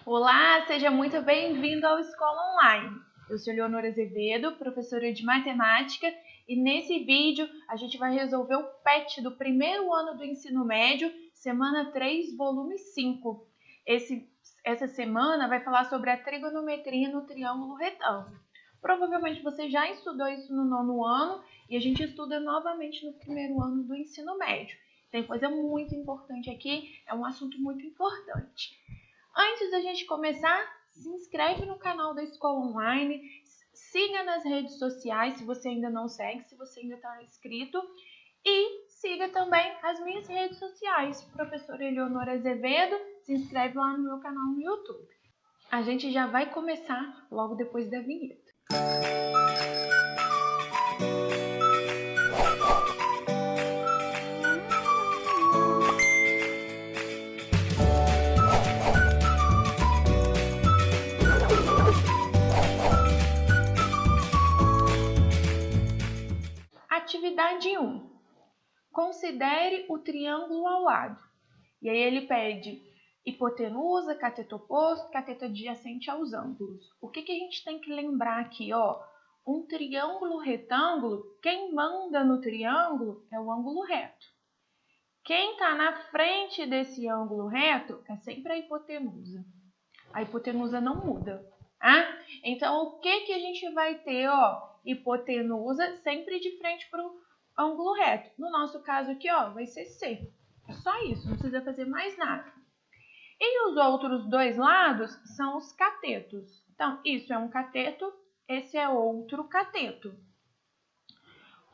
Olá, seja muito bem-vindo ao Escola Online. Eu sou Leonora Azevedo, professora de matemática, e nesse vídeo a gente vai resolver o PET do primeiro ano do ensino médio, semana 3, volume 5. Essa semana vai falar sobre a trigonometria no triângulo retângulo. Provavelmente você já estudou isso no nono ano e a gente estuda novamente no primeiro ano do ensino médio. Tem coisa muito importante aqui, é um assunto muito importante. Antes da gente começar, se inscreve no canal da Escola Online, siga nas redes sociais se você ainda não segue, se você ainda está inscrito, e siga também as minhas redes sociais. Professora Eleonora Azevedo, se inscreve lá no meu canal no YouTube. A gente já vai começar logo depois da vinheta. Atividade 1. Considere o triângulo ao lado. E aí ele pede hipotenusa, cateto oposto, cateto adjacente aos ângulos. O que a gente tem que lembrar aqui, ó? Um triângulo retângulo, quem manda no triângulo é o ângulo reto. Quem está na frente desse ângulo reto é sempre a hipotenusa. A hipotenusa não muda, tá? Então, o que a gente vai ter, ó? Hipotenusa sempre de frente para o ângulo reto. No nosso caso aqui, ó, vai ser C. É só isso, não precisa fazer mais nada. E os outros dois lados são os catetos. Então, isso é um cateto, esse é outro cateto.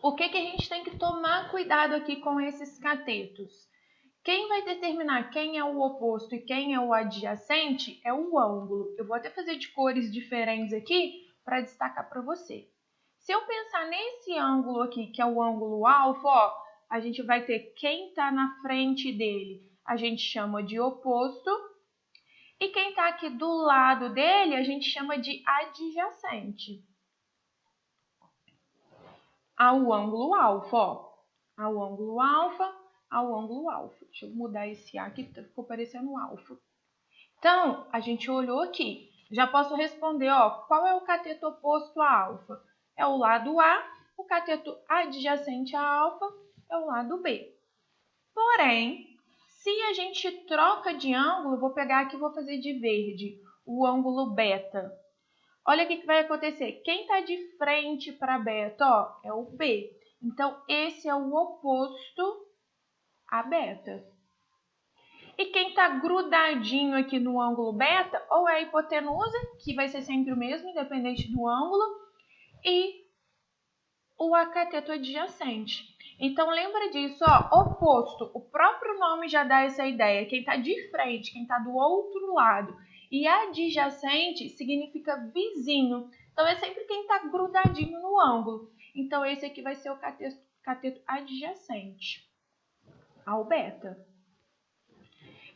O que a gente tem que tomar cuidado aqui com esses catetos? Quem vai determinar quem é o oposto e quem é o adjacente é o ângulo. Eu vou até fazer de cores diferentes aqui para destacar para você. Se eu pensar nesse ângulo aqui, que é o ângulo alfa, ó, a gente vai ter quem está na frente dele, a gente chama de oposto. E quem está aqui do lado dele, a gente chama de adjacente ao ângulo alfa, ó. Ao ângulo alfa, ao ângulo alfa. Deixa eu mudar esse A aqui, ficou parecendo um alfa. Então, a gente olhou aqui. Já posso responder, ó, qual é o cateto oposto a alfa? É o lado A, o cateto adjacente a alfa é o lado B. Porém, se a gente troca de ângulo, vou pegar aqui e vou fazer de verde, o ângulo beta. Olha o que vai acontecer. Quem está de frente para beta, ó, é o B. Então, esse é o oposto a beta. E quem está grudadinho aqui no ângulo beta, ou é a hipotenusa, que vai ser sempre o mesmo, independente do ângulo, e o cateto adjacente. Então, lembra disso, ó, oposto. O próprio nome já dá essa ideia. Quem está de frente, quem está do outro lado. E adjacente significa vizinho. Então, é sempre quem está grudadinho no ângulo. Então, esse aqui vai ser o cateto adjacente ao beta.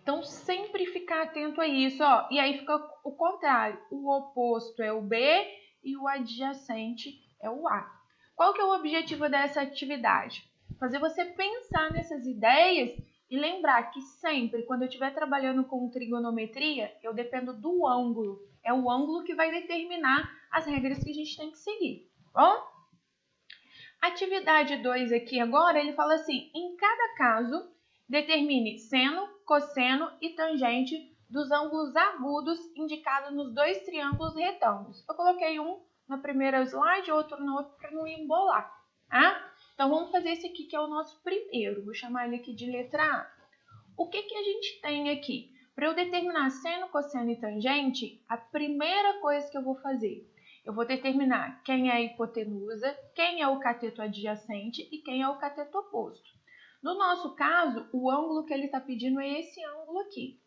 Então, sempre ficar atento a isso, ó. E aí fica o contrário. O oposto é o B e o adjacente é o A. Qual que é o objetivo dessa atividade? Fazer você pensar nessas ideias e lembrar que sempre, quando eu estiver trabalhando com trigonometria, eu dependo do ângulo. É o ângulo que vai determinar as regras que a gente tem que seguir, bom? Atividade 2 aqui agora, ele fala assim, em cada caso, determine seno, cosseno e tangente dos ângulos agudos indicados nos dois triângulos retângulos. Eu coloquei um na primeira slide, outro no outro para não embolar, tá? Então, vamos fazer esse aqui que é o nosso primeiro. Vou chamar ele aqui de letra A. O que a gente tem aqui? Para eu determinar seno, cosseno e tangente, a primeira coisa que eu vou fazer, eu vou determinar quem é a hipotenusa, quem é o cateto adjacente e quem é o cateto oposto. No nosso caso, o ângulo que ele está pedindo é esse ângulo aqui.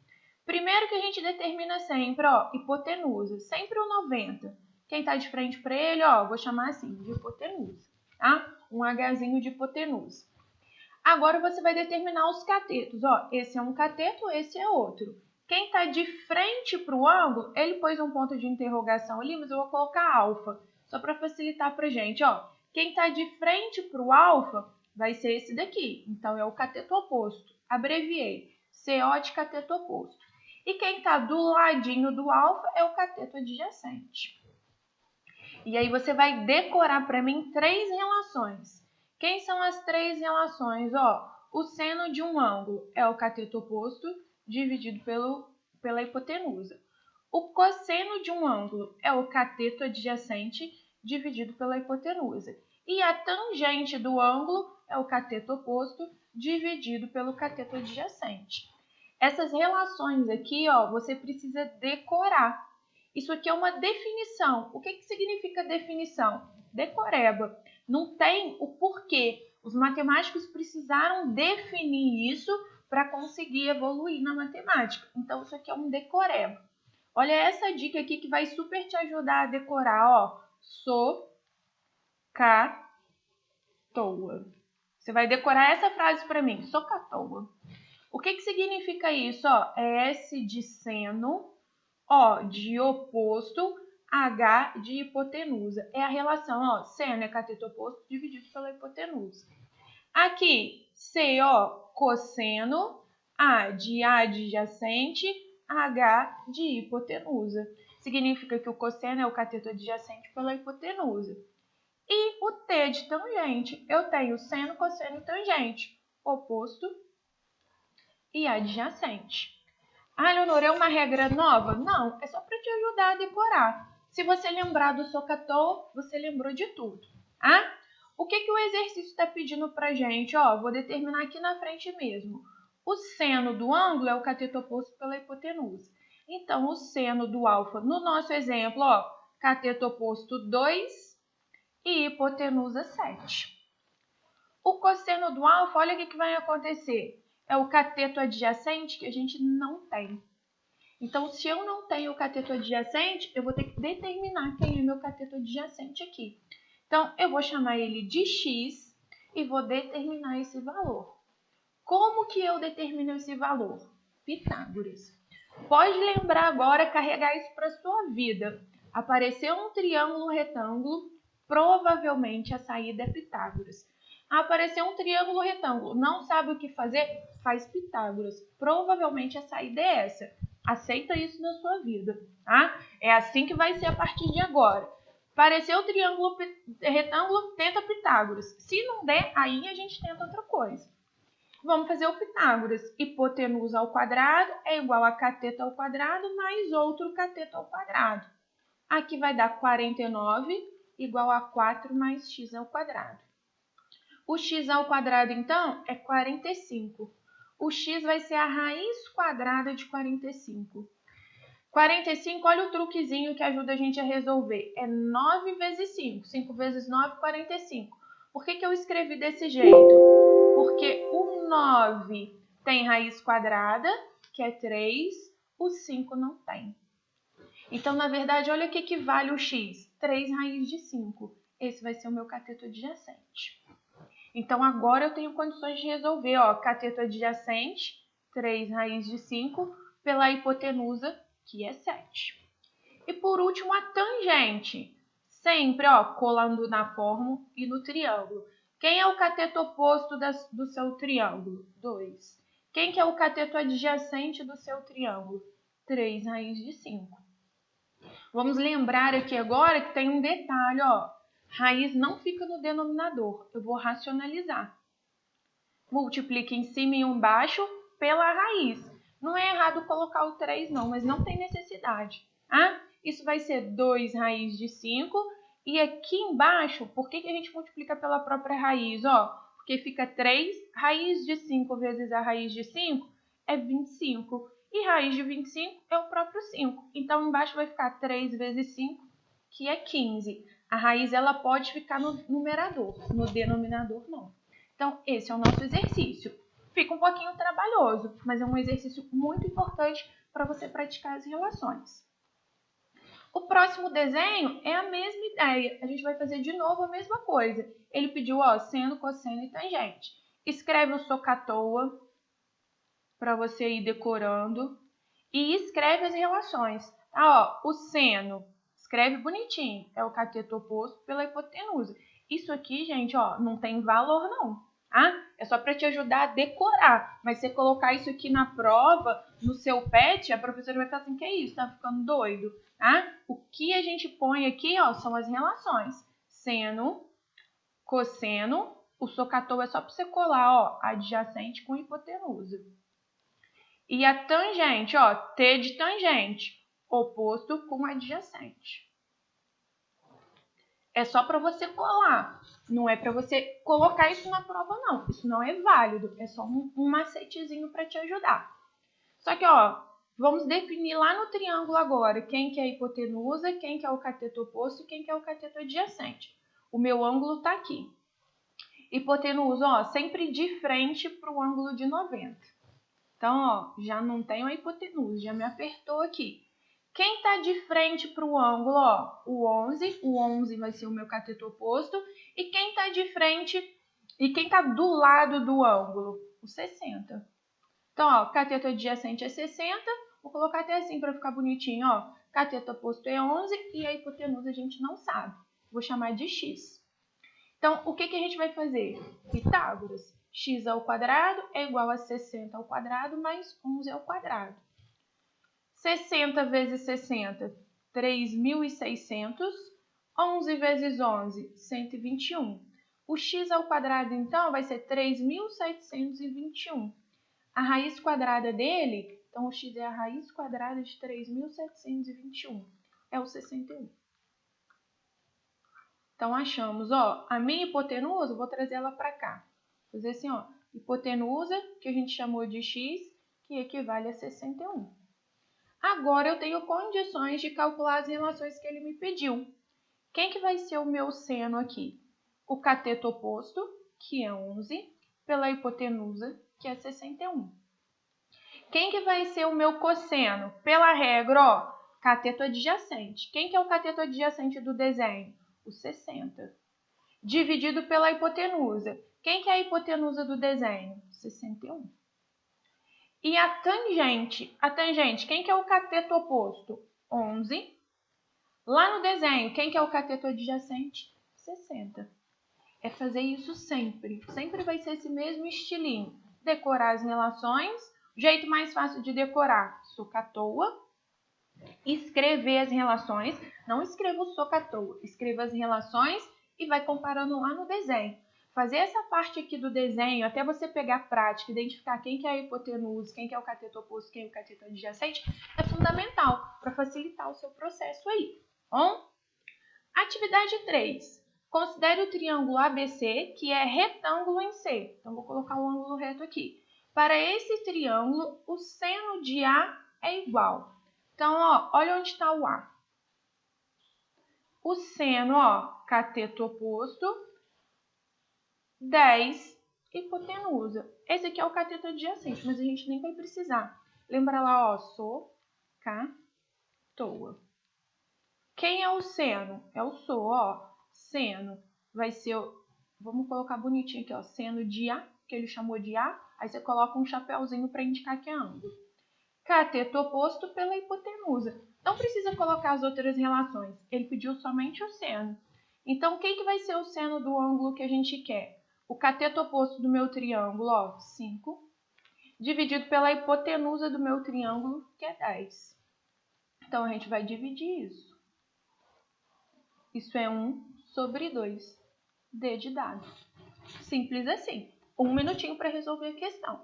Primeiro que a gente determina sempre, ó, hipotenusa, sempre o 90. Quem está de frente para ele, ó, vou chamar assim, de hipotenusa, tá? Um Hzinho de hipotenusa. Agora você vai determinar os catetos, ó, esse é um cateto, esse é outro. Quem está de frente para o ângulo, ele pôs um ponto de interrogação ali, mas eu vou colocar alfa, só para facilitar para a gente, ó. Quem está de frente para o alfa vai ser esse daqui, então é o cateto oposto. Abreviei, CO de cateto oposto. E quem está do ladinho do alfa é o cateto adjacente. E aí você vai decorar para mim 3 relações. Quem são as 3 relações? O seno de um ângulo é o cateto oposto dividido pela hipotenusa. O cosseno de um ângulo é o cateto adjacente dividido pela hipotenusa. E a tangente do ângulo é o cateto oposto dividido pelo cateto adjacente. Essas relações aqui, você precisa decorar. Isso aqui é uma definição. O que significa definição? Decoreba. Não tem o porquê. Os matemáticos precisaram definir isso para conseguir evoluir na matemática. Então, isso aqui é um decoreba. Olha essa dica aqui que vai super te ajudar a decorar. Socatoa. Você vai decorar essa frase para mim. Socatoa. O que significa isso? É S de seno, O de oposto, H de hipotenusa. É a relação, seno é cateto oposto dividido pela hipotenusa. Aqui, C, cosseno, A de adjacente, H de hipotenusa. Significa que o cosseno é o cateto adjacente pela hipotenusa. E o T de tangente, eu tenho seno, cosseno e tangente, oposto e adjacente. Ah, Leonor, é uma regra nova? Não, é só para te ajudar a decorar. Se você lembrar do Socatoa, você lembrou de tudo. O que o exercício está pedindo para a gente? Vou determinar aqui na frente mesmo. O seno do ângulo é o cateto oposto pela hipotenusa. Então, o seno do alfa, no nosso exemplo, cateto oposto 2 e hipotenusa 7. O cosseno do alfa, olha o que vai acontecer. É o cateto adjacente que a gente não tem. Então, se eu não tenho o cateto adjacente, eu vou ter que determinar quem é meu cateto adjacente aqui. Então, eu vou chamar ele de x e vou determinar esse valor. Como que eu determino esse valor? Pitágoras. Pode lembrar agora, carregar isso para a sua vida. Apareceu um triângulo retângulo, provavelmente a saída é Pitágoras. Apareceu um triângulo retângulo, não sabe o que fazer? Faz Pitágoras. Provavelmente a saída é essa. Aceita isso na sua vida, tá? É assim que vai ser a partir de agora. Apareceu o triângulo retângulo, tenta Pitágoras. Se não der, aí a gente tenta outra coisa. Vamos fazer o Pitágoras. Hipotenusa ao quadrado é igual a cateto ao quadrado mais outro cateto ao quadrado. Aqui vai dar 49 igual a 4 mais x ao quadrado. O x ao quadrado, então, é 45. O x vai ser a raiz quadrada de 45. 45, olha o truquezinho que ajuda a gente a resolver. É 9 vezes 5. 5 vezes 9, 45. Por que eu escrevi desse jeito? Porque o 9 tem raiz quadrada, que é 3. O 5 não tem. Então, na verdade, olha o que equivale o x. 3 raiz de 5. Esse vai ser o meu cateto adjacente. Então, agora eu tenho condições de resolver, cateto adjacente, 3 raiz de 5, pela hipotenusa, que é 7. E por último, a tangente. Sempre, colando na fórmula e no triângulo. Quem é o cateto oposto do seu triângulo? 2. Quem que é o cateto adjacente do seu triângulo? 3 raiz de 5. Vamos lembrar aqui agora que tem um detalhe, Raiz não fica no denominador, eu vou racionalizar. Multiplica em cima e embaixo pela raiz. Não é errado colocar o 3 não, mas não tem necessidade. Isso vai ser 2 raiz de 5. E aqui embaixo, por que a gente multiplica pela própria raiz? Porque fica 3, raiz de 5 vezes a raiz de 5 é 25. E raiz de 25 é o próprio 5. Então, embaixo vai ficar 3 vezes 5, que é 15. A raiz ela pode ficar no numerador, no denominador não. Então, esse é o nosso exercício. Fica um pouquinho trabalhoso, mas é um exercício muito importante para você praticar as relações. O próximo desenho é a mesma ideia. A gente vai fazer de novo a mesma coisa. Ele pediu seno, cosseno e tangente. Escreve o Socatoa para você ir decorando. E escreve as relações. O seno, escreve bonitinho. É o cateto oposto pela hipotenusa. Isso aqui, gente, não tem valor não. tá? É só para te ajudar a decorar. Mas você colocar isso aqui na prova, no seu PET, a professora vai falar assim, que é isso? Tá ficando doido, tá? O que a gente põe aqui, ó, são as relações. Seno, cosseno, o SOHCAHTOA é só para você colar, ó, adjacente com hipotenusa. E a tangente, ó, T de tangente, oposto com adjacente. É só para você colar, não é para você colocar isso na prova, não. Isso não é válido, é só um macetezinho para te ajudar. Só que, ó, vamos definir lá no triângulo agora quem que é a hipotenusa, quem que é o cateto oposto e quem que é o cateto adjacente. O meu ângulo está aqui. Hipotenusa, ó, sempre de frente para o ângulo de 90. Então, ó, já não tenho a hipotenusa, já me apertou aqui. Quem está de frente para o ângulo, ó, o 11 vai ser o meu cateto oposto. E quem está de frente, e quem está do lado do ângulo? O 60. Então, ó, cateto adjacente é 60, vou colocar até assim para ficar bonitinho, ó. Cateto oposto é 11 e a hipotenusa a gente não sabe. Vou chamar de x. Então, o que que a gente vai fazer? Pitágoras. X ao quadrado é igual a 60 ao quadrado mais 11 ao quadrado. 60 vezes 60, 3.600. 11 vezes 11, 121. O x ao quadrado, então, vai ser 3.721. A raiz quadrada dele, então o x é a raiz quadrada de 3.721. É o 61. Então, achamos, ó, a minha hipotenusa, vou trazer ela para cá. Vou fazer assim, ó, hipotenusa, que a gente chamou de x, que equivale a 61. Agora, eu tenho condições de calcular as relações que ele me pediu. Quem que vai ser o meu seno aqui? O cateto oposto, que é 11, pela hipotenusa, que é 61. Quem que vai ser o meu cosseno? Pela regra, ó, cateto adjacente. Quem que é o cateto adjacente do desenho? O 60. Dividido pela hipotenusa. Quem que é a hipotenusa do desenho? 61. E a tangente? A tangente, quem que é o cateto oposto? 11. Lá no desenho, quem que é o cateto adjacente? 60. É fazer isso sempre. Sempre vai ser esse mesmo estilinho. Decorar as relações. O jeito mais fácil de decorar, SOHCAHTOA. Escrever as relações. Não escreva o SOHCAHTOA. Escreva as relações e vai comparando lá no desenho. Fazer essa parte aqui do desenho, até você pegar a prática, identificar quem que é a hipotenusa, quem que é o cateto oposto, quem é o cateto adjacente, é fundamental para facilitar o seu processo aí. Bom? Atividade 3. Considere o triângulo ABC, que é retângulo em C. Então, vou colocar o ângulo reto aqui. Para esse triângulo, o seno de A é igual. Então, ó, olha onde está o A. O seno, ó, cateto oposto, 10, hipotenusa. Esse aqui é o cateto adjacente, mas a gente nem vai precisar. Lembra lá, ó, SOHCAHTOA. Quem é o seno? É o SO, ó. Seno vai ser, vamos colocar bonitinho aqui, ó, seno de A, que ele chamou de A. Aí você coloca um chapéuzinho para indicar que é ângulo. Cateto oposto pela hipotenusa. Não precisa colocar as outras relações. Ele pediu somente o seno. Então, quem que vai ser o seno do ângulo que a gente quer? O cateto oposto do meu triângulo, ó, 5, dividido pela hipotenusa do meu triângulo, que é 10. Então, a gente vai dividir isso. Isso é 1/2. D de dado. Simples assim. 1 minutinho para resolver a questão.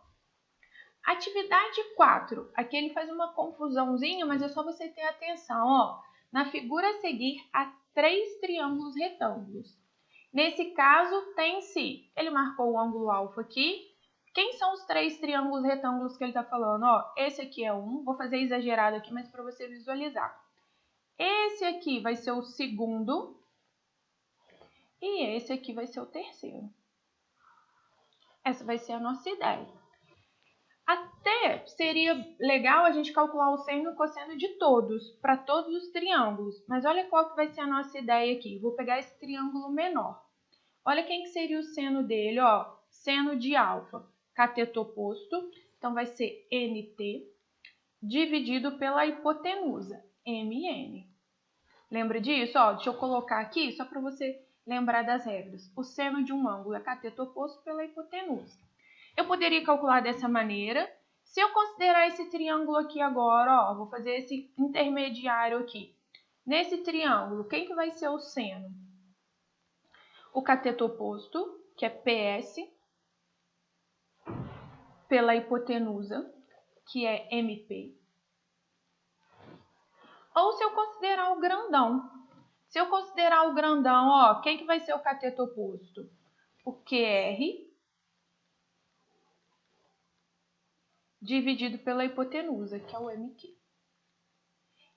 Atividade 4. Aqui ele faz uma confusãozinha, mas é só você ter atenção. Ó. Na figura a seguir, há 3 triângulos retângulos. Nesse caso, tem-se. Ele marcou o ângulo alfa aqui. Quem são os 3 triângulos retângulos que ele está falando? Ó, esse aqui é um. Vou fazer exagerado aqui, mas para você visualizar. Esse aqui vai ser o segundo. E esse aqui vai ser o terceiro. Essa vai ser a nossa ideia. Até seria legal a gente calcular o seno e o cosseno de todos, para todos os triângulos. Mas olha qual que vai ser a nossa ideia aqui. Vou pegar esse triângulo menor. Olha quem que seria o seno dele, ó. Seno de alfa, cateto oposto. Então, vai ser NT, dividido pela hipotenusa, MN. Lembra disso? Ó, deixa eu colocar aqui, só para você lembrar das regras. O seno de um ângulo é cateto oposto pela hipotenusa. Eu poderia calcular dessa maneira. Se eu considerar esse triângulo aqui agora, ó, vou fazer esse intermediário aqui. Nesse triângulo, quem que vai ser o seno? O cateto oposto, que é PS, pela hipotenusa, que é MP. Ou se eu considerar o grandão. Se eu considerar o grandão, ó, quem que vai ser o cateto oposto? O QR dividido pela hipotenusa, que é o MQ.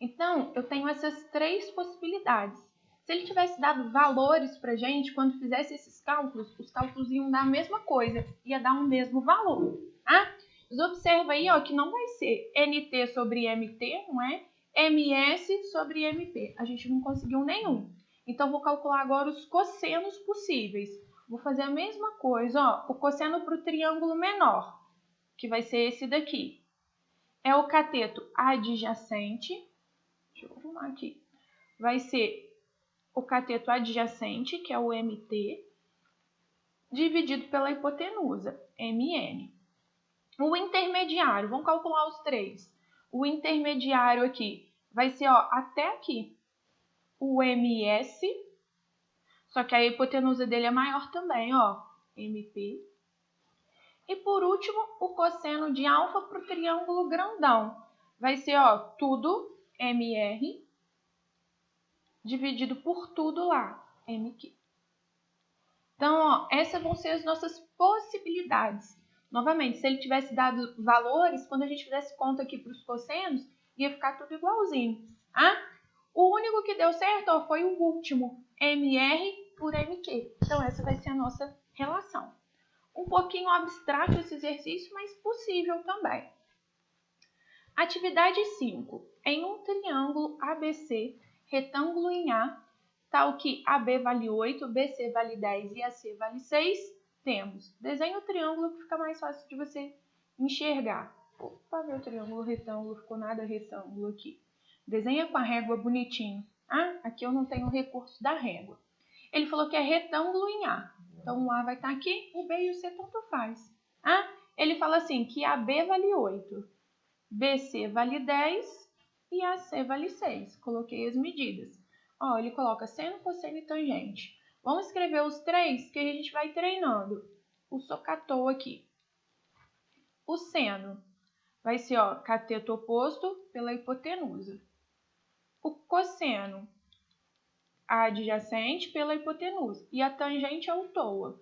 Então, eu tenho essas três possibilidades. Se ele tivesse dado valores para a gente, quando fizesse esses cálculos, os cálculos iam dar a mesma coisa, ia dar um mesmo valor. Tá? Mas observa aí, ó, que não vai ser NT sobre MT, não é? MS sobre MP. A gente não conseguiu nenhum. Então, vou calcular agora os cossenos possíveis. Vou fazer a mesma coisa, ó, o cosseno para o triângulo menor, que vai ser esse daqui. É o cateto adjacente. Deixa eu arrumar aqui. Vai ser o cateto adjacente, que é o MT, dividido pela hipotenusa, MN. O intermediário, vamos calcular os três. O intermediário aqui vai ser, ó, até aqui, o MS, só que a hipotenusa dele é maior também, ó, MP. E por último, o cosseno de alfa para o triângulo grandão. Vai ser, ó, tudo MR dividido por tudo lá, MQ. Então, ó, essas vão ser as nossas possibilidades. Novamente, se ele tivesse dado valores, quando a gente fizesse conta aqui para os cossenos, ia ficar tudo igualzinho. Tá? O único que deu certo, ó, foi o último, MR por MQ. Então, essa vai ser a nossa relação. Um pouquinho abstrato esse exercício, mas possível também. Atividade 5. Em um triângulo ABC, retângulo em A, tal que AB vale 8, BC vale 10 e AC vale 6, temos. Desenhe o triângulo que fica mais fácil de você enxergar. Opa, meu triângulo retângulo, ficou nada retângulo aqui. Desenha com a régua bonitinho. Ah, aqui eu não tenho o recurso da régua. Ele falou que é retângulo em A. Então o A vai estar aqui, o B e o C tanto faz. Ah, ele fala assim que AB vale 8, BC vale 10 e AC vale 6. Coloquei as medidas. Ó, ele coloca seno, cosseno e tangente. Vamos escrever os três que a gente vai treinando. O socatou aqui. O seno vai ser, ó, cateto oposto pela hipotenusa. O cosseno adjacente pela hipotenusa. E a tangente é o TOA,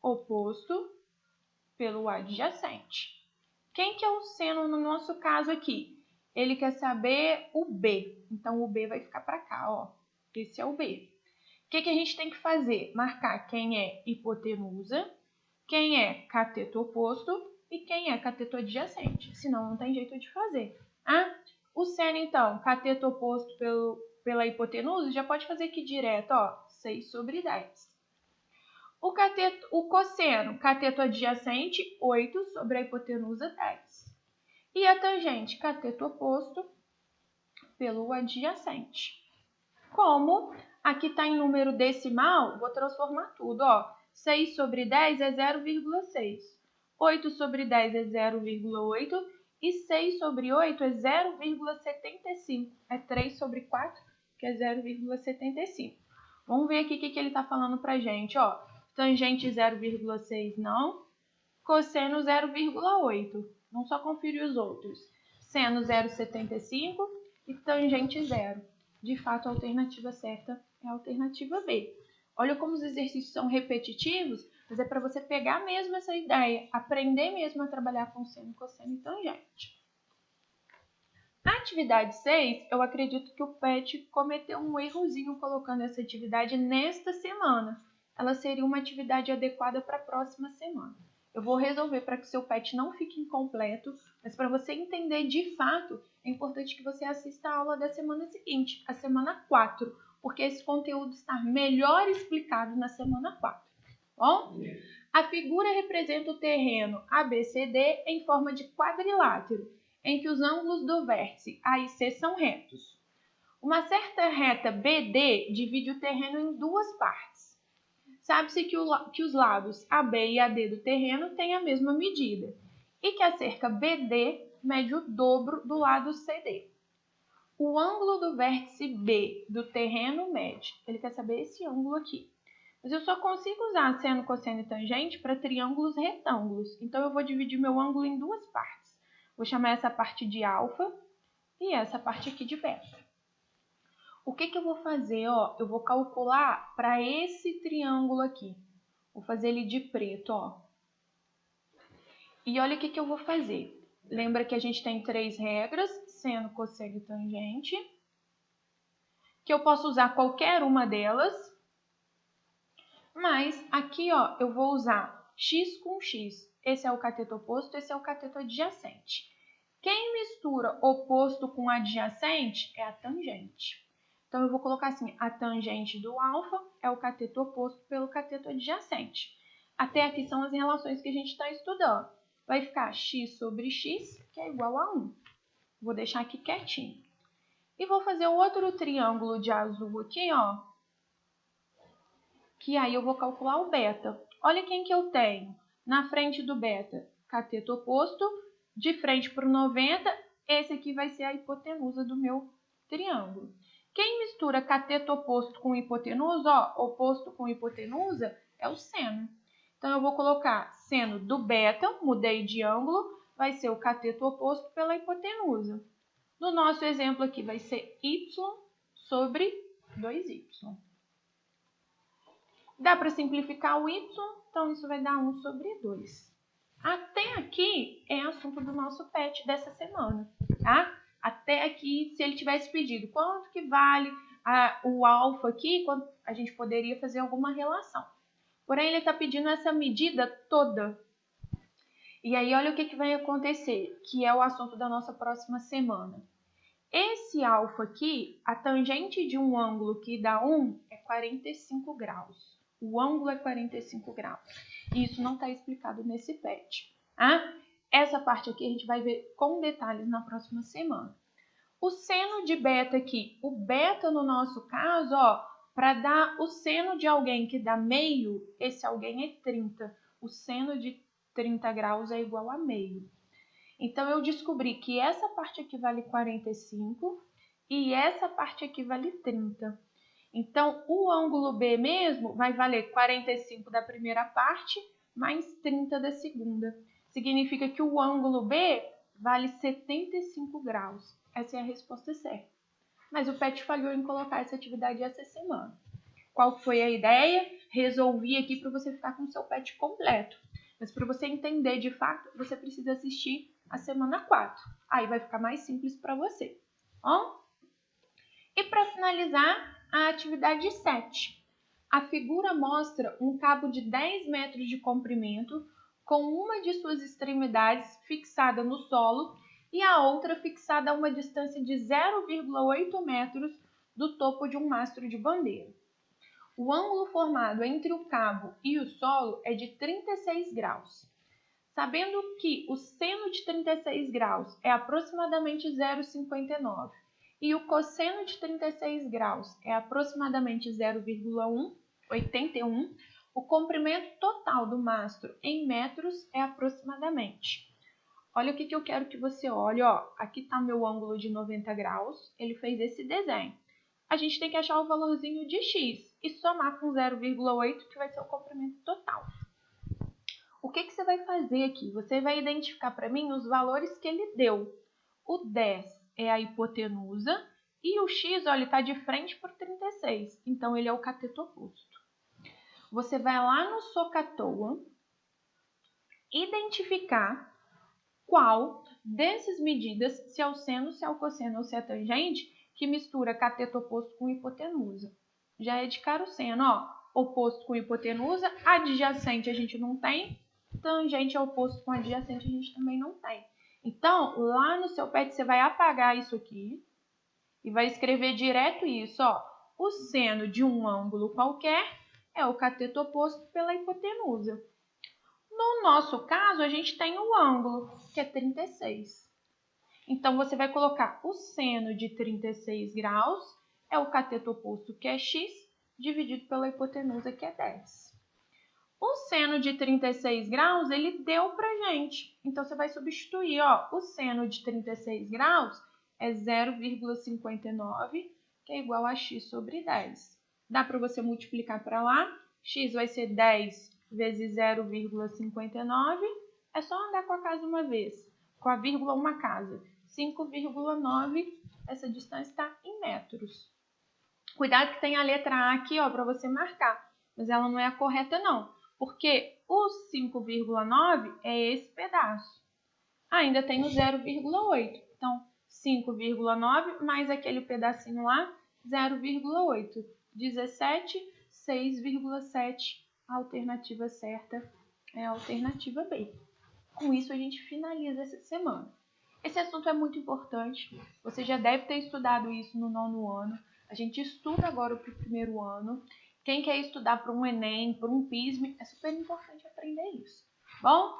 oposto pelo adjacente. Quem que é o seno no nosso caso aqui? Ele quer saber o B. Então, o B vai ficar para cá, ó. Esse é o B. O que a gente tem que fazer? Marcar quem é hipotenusa, quem é cateto oposto e quem é cateto adjacente. Senão, não tem jeito de fazer. Ah? O seno, então, cateto oposto pela hipotenusa, já pode fazer aqui direto, ó. 6 sobre 10. O cosseno, cateto adjacente, 8 sobre a hipotenusa, 10. E a tangente, cateto oposto pelo adjacente. Como aqui está em número decimal, vou transformar tudo. Ó. 6 sobre 10 é 0,6. 8 sobre 10 é 0,8. E 6 sobre 8 é 0,75. É 3 sobre 4, que é 0,75. Vamos ver aqui o que ele está falando para a gente. Ó. Tangente 0,6 não. Cosseno 0,8. Vamos só conferir os outros. Seno 0,75 e tangente 0. De fato, a alternativa certa é a alternativa B. Olha como os exercícios são repetitivos, mas é para você pegar mesmo essa ideia, aprender mesmo a trabalhar com seno, cosseno e tangente. Na atividade 6, eu acredito que o PET cometeu um errozinho colocando essa atividade nesta semana. Ela seria uma atividade adequada para a próxima semana. Eu vou resolver para que o seu PET não fique incompleto, mas para você entender de fato, é importante que você assista a aula da semana seguinte, a semana 4, porque esse conteúdo está melhor explicado na semana 4. Bom? A figura representa o terreno ABCD em forma de quadrilátero, em que os ângulos do vértice A e C são retos. Uma certa reta BD divide o terreno em duas partes. Sabe-se que os lados AB e AD do terreno têm a mesma medida e que a cerca BD mede o dobro do lado CD. O ângulo do vértice B do terreno mede. Ele quer saber esse ângulo aqui. Mas eu só consigo usar seno, cosseno e tangente para triângulos retângulos. Então, eu vou dividir meu ângulo em duas partes. Vou chamar essa parte de alfa e essa parte aqui de beta. O que eu vou fazer? Ó, eu vou calcular para esse triângulo aqui. Vou fazer ele de preto, ó. E olha o que eu vou fazer. Lembra que a gente tem 3 regras, seno, cosseno e tangente, que eu posso usar qualquer uma delas, mas aqui, ó, eu vou usar x com x. Esse é o cateto oposto, esse é o cateto adjacente. Quem mistura oposto com adjacente é a tangente. Então, eu vou colocar assim, a tangente do alfa é o cateto oposto pelo cateto adjacente. Até aqui são as relações que a gente está estudando. Vai ficar x sobre x, que é igual a 1. Vou deixar aqui quietinho. E vou fazer outro triângulo de azul aqui, ó. Que aí eu vou calcular o beta. Olha quem que eu tenho. Na frente do beta, cateto oposto. De frente para o 90, esse aqui vai ser a hipotenusa do meu triângulo. Quem mistura cateto oposto com hipotenusa, ó, oposto com hipotenusa, é o seno. Então, eu vou colocar seno do beta, mudei de ângulo, vai ser o cateto oposto pela hipotenusa. No nosso exemplo aqui vai ser y sobre 2y. Dá para simplificar o y, então isso vai dar 1 sobre 2. Até aqui é assunto do nosso PET dessa semana, tá? Até aqui, se ele tivesse pedido quanto que vale o alfa aqui, a gente poderia fazer alguma relação. Porém, ele está pedindo essa medida toda. E aí, olha o que vai acontecer, que é o assunto da nossa próxima semana. Esse alfa aqui, a tangente de um ângulo que dá 1 é 45 graus. O ângulo é 45 graus. E isso não está explicado nesse PET. Tá? Essa parte aqui a gente vai ver com detalhes na próxima semana. O seno de beta aqui, o beta no nosso caso, ó, para dar o seno de alguém que dá meio, esse alguém é 30. O seno de 30 graus é igual a meio. Então, eu descobri que essa parte aqui vale 45 e essa parte aqui vale 30. Então, o ângulo B mesmo vai valer 45 da primeira parte mais 30 da segunda. Significa que o ângulo B vale 75 graus. Essa é a resposta certa. Mas o PET falhou em colocar essa atividade essa semana. Qual foi a ideia? Resolvi aqui para você ficar com o seu PET completo. Mas para você entender de fato, você precisa assistir a semana 4. Aí vai ficar mais simples para você. Ó? E para finalizar, a atividade 7. A figura mostra um cabo de 10 metros de comprimento com uma de suas extremidades fixada no solo e a outra fixada a uma distância de 0,8 metros do topo de um mastro de bandeira. O ângulo formado entre o cabo e o solo é de 36 graus. Sabendo que o seno de 36 graus é aproximadamente 0,59 e o cosseno de 36 graus é aproximadamente 0,181, o comprimento total do mastro em metros é aproximadamente. Olha o que eu quero que você olhe. Ó. Aqui está meu ângulo de 90 graus, ele fez esse desenho. A gente tem que achar o valorzinho de x e somar com 0,8, que vai ser o comprimento total. O que você vai fazer aqui? Você vai identificar para mim os valores que ele deu. O 10 é a hipotenusa e o x, olha, está de frente para o 36. Então, ele é o cateto oposto. Você vai lá no SOHCAHTOA, identificar qual dessas medidas, se é o seno, se é o cosseno ou se é a tangente, que mistura cateto oposto com hipotenusa. Já é de cara o seno, ó. Oposto com hipotenusa, adjacente a gente não tem, tangente ao oposto com adjacente a gente também não tem. Então, lá no seu PET você vai apagar isso aqui e vai escrever direto isso, ó. O seno de um ângulo qualquer é o cateto oposto pela hipotenusa. No nosso caso, a gente tem o ângulo, que é 36. Então, você vai colocar o seno de 36 graus, é o cateto oposto, que é x, dividido pela hipotenusa, que é 10. O seno de 36 graus, ele deu pra gente. Então, você vai substituir, ó, o seno de 36 graus é 0,59, que é igual a x sobre 10. Dá para você multiplicar para lá. X vai ser 10 vezes 0,59. É só andar com a casa uma vez. Com a vírgula, uma casa. 5,9. Essa distância está em metros. Cuidado que tem a letra A aqui, ó, para você marcar. Mas ela não é a correta, não. Porque o 5,9 é esse pedaço. Ainda tem o 0,8. Então, 5,9 mais aquele pedacinho lá, 0,8. 17, 6,7. A alternativa certa é a alternativa B. Com isso, a gente finaliza essa semana. Esse assunto é muito importante. Você já deve ter estudado isso no 9º ano. A gente estuda agora para o 1º ano. Quem quer estudar para um Enem, para um PISM, é super importante aprender isso. Bom?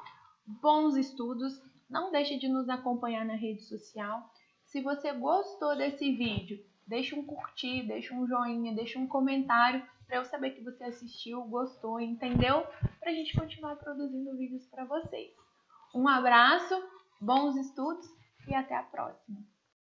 Bons estudos. Não deixe de nos acompanhar na rede social. Se você gostou desse vídeo, deixa um curtir, deixa um joinha, deixa um comentário para eu saber que você assistiu, gostou, entendeu? Para a gente continuar produzindo vídeos para vocês. Um abraço, bons estudos e até a próxima!